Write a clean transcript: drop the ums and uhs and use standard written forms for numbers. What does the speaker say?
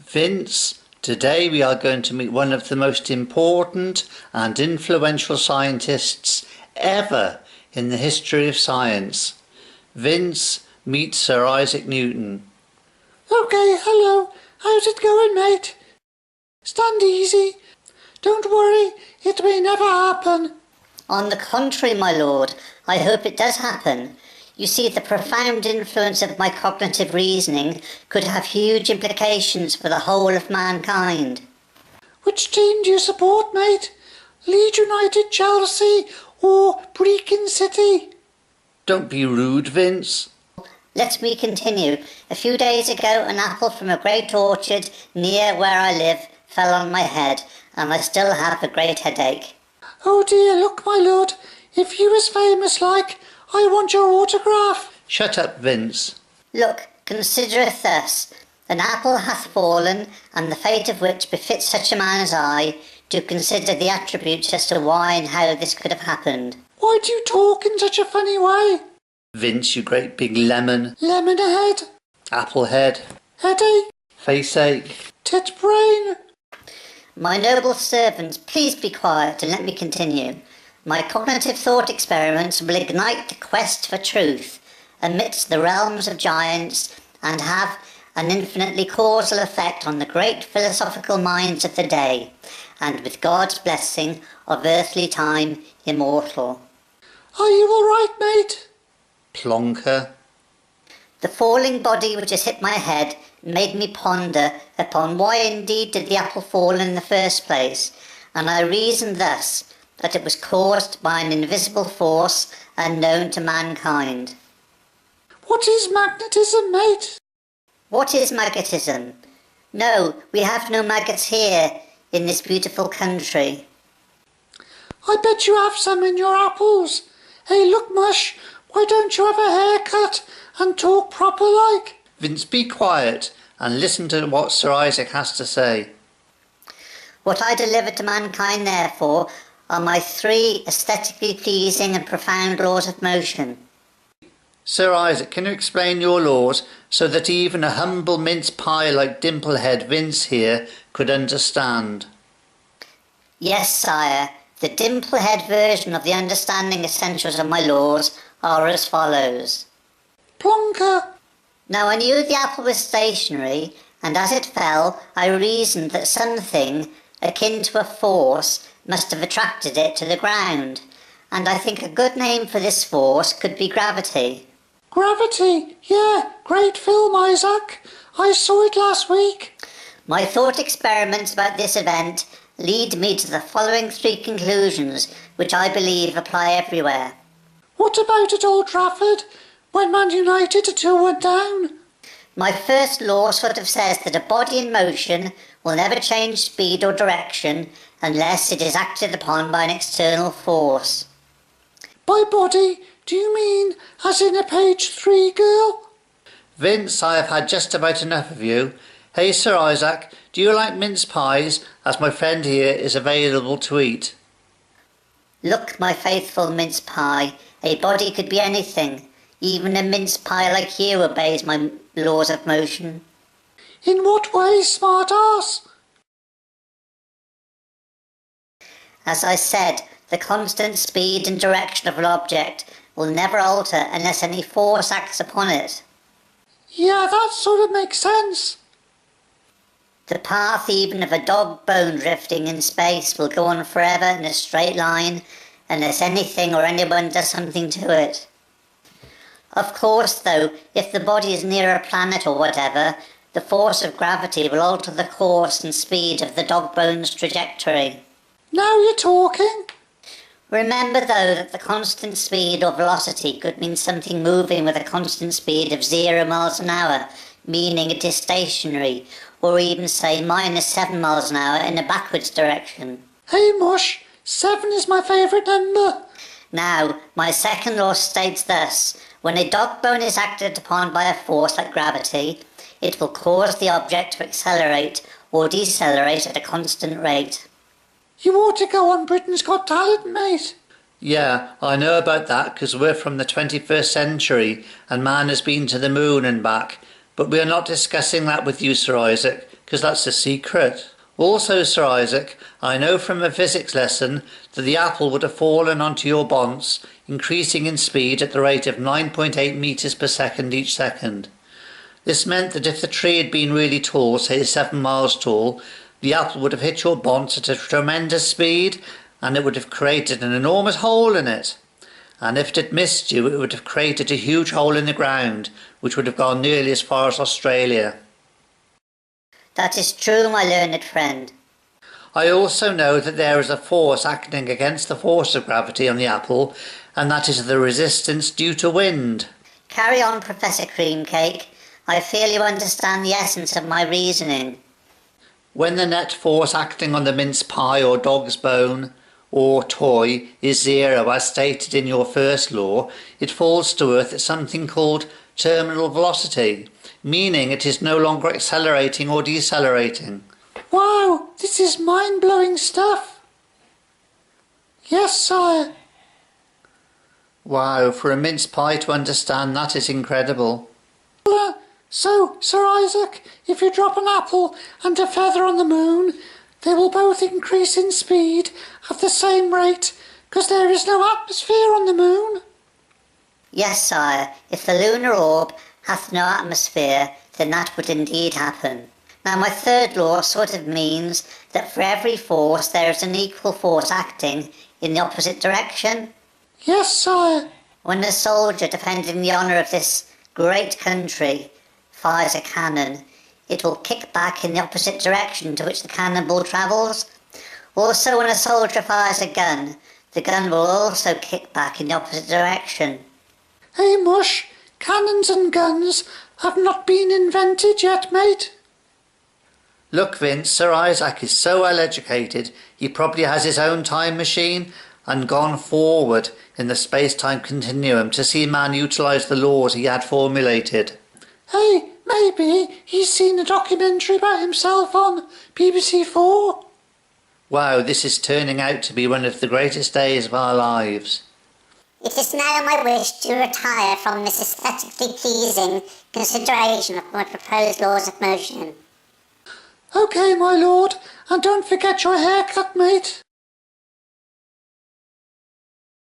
Vince, today we are going to meet one of the most important and influential scientists ever in the history of science. Vince, meet Sir Isaac Newton. Okay, hello. How's it going, mate? Stand easy. Don't worry, it may never happen. On the contrary, my lord, I hope it does happen. You see, the profound influence of my cognitive reasoning could have huge implications for the whole of mankind. Which team do you support, mate? Leeds United, Chelsea, or Brecon City? Don't be rude, Vince. Let me continue. A few days ago, an apple from a great orchard near where I live fell on my head, and I still have a great headache. Oh dear, look, my lord. If you was famous like, I want your autograph. Shut up, Vince. Look, consider it thus. An apple hath fallen, and the fate of which befits such a man as I, to consider the attributes as to why and how this could have happened. Why do you talk in such a funny way? Vince, you great big lemon. Lemon ahead. Apple head. Headache. Face ache. Tit brain. My noble servants, please be quiet and let me continue. My cognitive thought experiments will ignite the quest for truth amidst the realms of giants and have an infinitely causal effect on the great philosophical minds of the day, and with God's blessing of earthly time immortal. Are you all right, mate? Plonker. The falling body which has hit my head made me ponder upon why indeed did the apple fall in the first place, and I reasoned thus, that it was caused by an invisible force unknown to mankind. What is magnetism, mate? What is magnetism? No, we have no maggots here in this beautiful country. I bet you have some in your apples. Hey, look, Mush, why don't you have a haircut and talk proper like? Vince, be quiet and listen to what Sir Isaac has to say. What I deliver to mankind, therefore, are my 3 aesthetically pleasing and profound laws of motion. Sir Isaac, can you explain your laws so that even a humble mince pie like Dimplehead Vince here could understand? Yes, sire, the Dimplehead version of the understanding essentials of my laws are as follows. Plonker. Now I knew the apple was stationary, and as it fell, I reasoned that something, akin to a force, must have attracted it to the ground, and I think a good name for this force could be gravity. Gravity. Yeah, great film, Isaac. I saw it last week. My thought experiments about this event lead me to the following 3 conclusions, which I believe apply everywhere. What about at Old Trafford, when Man United are 2-1 down? My first law sort of says that a body in motion will never change speed or direction unless it is acted upon by an external force. By body, do you mean as in a page 3 girl? Vince, I have had just about enough of you. Hey, Sir Isaac, do you like mince pies, as my friend here is available to eat? Look, my faithful mince pie, a body could be anything. Even a mince pie like you obeys my laws of motion. In what way, smart ass? As I said, the constant speed and direction of an object will never alter unless any force acts upon it. Yeah, that sort of makes sense. The path even of a dog bone drifting in space will go on forever in a straight line unless anything or anyone does something to it. Of course, though, if the body is near a planet or whatever, the force of gravity will alter the course and speed of the dog bone's trajectory. Now you're talking. Remember, though, that the constant speed or velocity could mean something moving with a constant speed of 0 miles an hour, meaning it is stationary, or even, say, -7 miles an hour in a backwards direction. Hey, Mush, 7 is my favourite number. Now, my second law states thus: when a dog bone is acted upon by a force like gravity, it will cause the object to accelerate or decelerate at a constant rate. You ought to go on Britain's Got Talent, mate. Yeah, I know about that because we're from the 21st century and man has been to the moon and back. But we are not discussing that with you, Sir Isaac. because that's the secret. Also, Sir Isaac, I know from a physics lesson that the apple would have fallen onto your bonce, increasing in speed at the rate of 9.8 metres per second each second. This meant that if the tree had been really tall, say 7 miles tall, the apple would have hit your bonce at a tremendous speed, and it would have created an enormous hole in it. And if it had missed you, it would have created a huge hole in the ground, which would have gone nearly as far as Australia. That is true, my learned friend. I also know that there is a force acting against the force of gravity on the apple, and that is the resistance due to wind. Carry on, Professor Creamcake. I feel you understand the essence of my reasoning. When the net force acting on the mince pie or dog's bone or toy is zero, as stated in your first law, it falls to earth at something called terminal velocity, meaning it is no longer accelerating or decelerating. Wow, this is mind-blowing stuff. Yes, sire. Wow, for a mince pie to understand that is incredible. So, Sir Isaac, if you drop an apple and a feather on the moon, they will both increase in speed at the same rate, because there is no atmosphere on the moon? Yes, sire, if the lunar orb hath no atmosphere, then that would indeed happen. Now my third law sort of means that for every force there is an equal force acting in the opposite direction. Yes, sire. When a soldier defending the honour of this great country fires a cannon, it will kick back in the opposite direction to which the cannonball travels. Also, when a soldier fires a gun, the gun will also kick back in the opposite direction. Hey, Mush, cannons and guns have not been invented yet, mate. Look, Vince, Sir Isaac is so well educated, he probably has his own time machine and gone forward in the space-time continuum to see man utilise the laws he had formulated. Hey, maybe he's seen a documentary about himself on BBC4. Wow, this is turning out to be one of the greatest days of our lives. It is now my wish to retire from this aesthetically pleasing consideration of my proposed laws of motion. OK, my lord, and don't forget your haircut, mate.